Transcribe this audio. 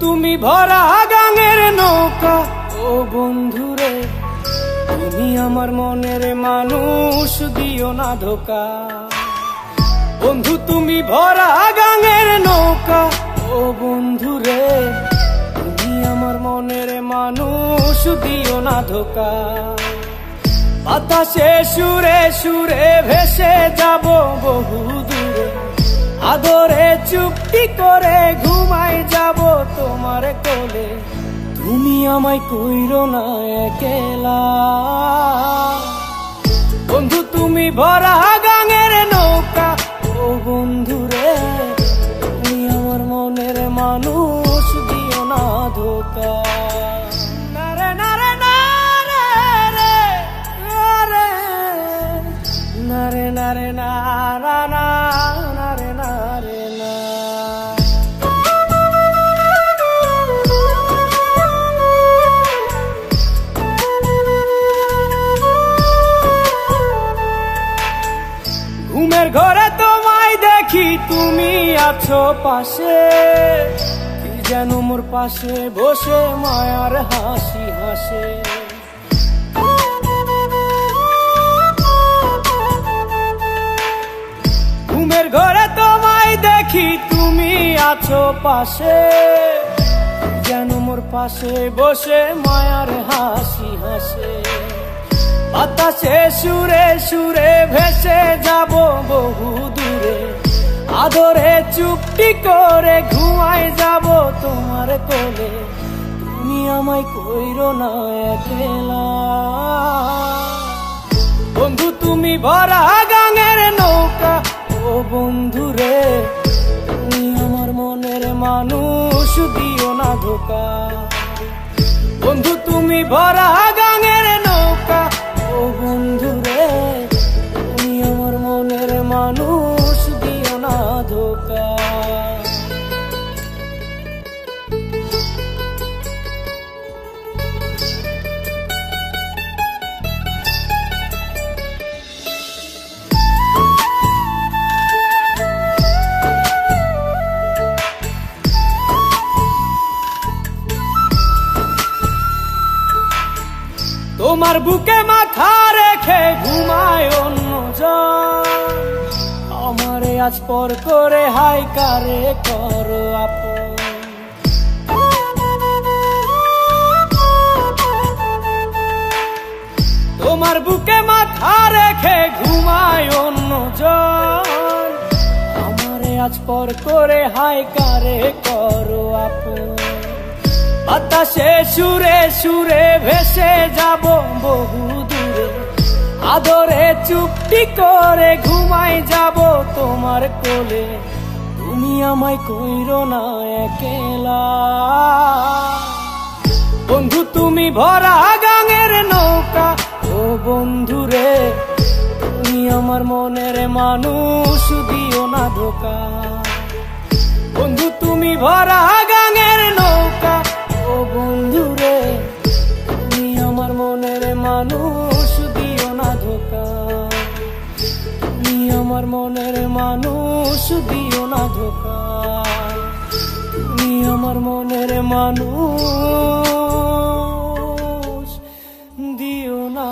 তুমি ভরা গাঙের নৌকা, ও বন্ধুরে তুমি আমার মনের মানুষ, দিও না ধোকা। বন্ধু তুমি ভরা গাঙের নৌকা, ও বন্ধুরে তুমি আমার মনের মানুষ, দিও না ধোকা। বাতাসে সুরে সুরে ভেসে যাব বহু দূরে, আদরে চুপটি করে ঘুমাই যাব তোমার কোলে। তুমি আমায় কইরো না একলা, বন্ধু তুমি ভরা গাঙের নৌকা, ও বন্ধুরে তুমি আমার মনের মানুষ, দিও না ধোকা। নারে নারে নারে রে রে, নারে নারে না না না, নারে নারে না। ঘুমের ঘরে তোমায় দেখি তুমি আছো পাশে, কি যেন মোর পাশে বসে মায়ার হাসি হাসে। ঘুমের ঘরে তোমায় দেখি তুমি আছো পাশে, যেন মোর পাশে বসে মায়ার হাসি হাসে। বাতাসে সুরে সুরে ভেসে যাব বহু দূরে, আদরে চুপটি করে ঘুমাই যাব তোমার কোলে। তুমি আমায় কইরো না একলা, বন্ধু তুমি ভরা গাঙের নৌকা, ও বন্ধুরে তুমি আমার মনের মানুষ, দিও না ধোকা। বন্ধু তুমি ভরা গাঙের নৌকা, ও বন্ধুরে তুমি আমার মনের মানুষ, দিও না ধোকা। তোমার বুকে মাথা রেখে ঘুমায় অন্যজন, আমারে আজ পর করে হাই কারে করো আপন। তোমার বুকে মাথা রেখে ঘুমায় অন্যজন, আমারে আজ পর করে হাই কারে করো আপন। বাতাসে সুরে সুরে ভেসে যাব বহু দূরে, আদরে চুপটি করে ঘুমাই যাব তোমার কোলে। তুমি আমায় কইরো না একলা, বন্ধু তুমি ভরা গাঙের নৌকা, ও বন্ধুরে তুমি আমার মনের মানুষ, দিও না ধোকা। বন্ধু তুমি ভরা গাঙের নৌকা, ও বন্ধুরে তুমি আমার মনের মানুষ, দিও না ধোকা। তুমি আমার মনের মানুষ, দিও না ধোকা। তুমি আমার মনের মানুষ, দিও না।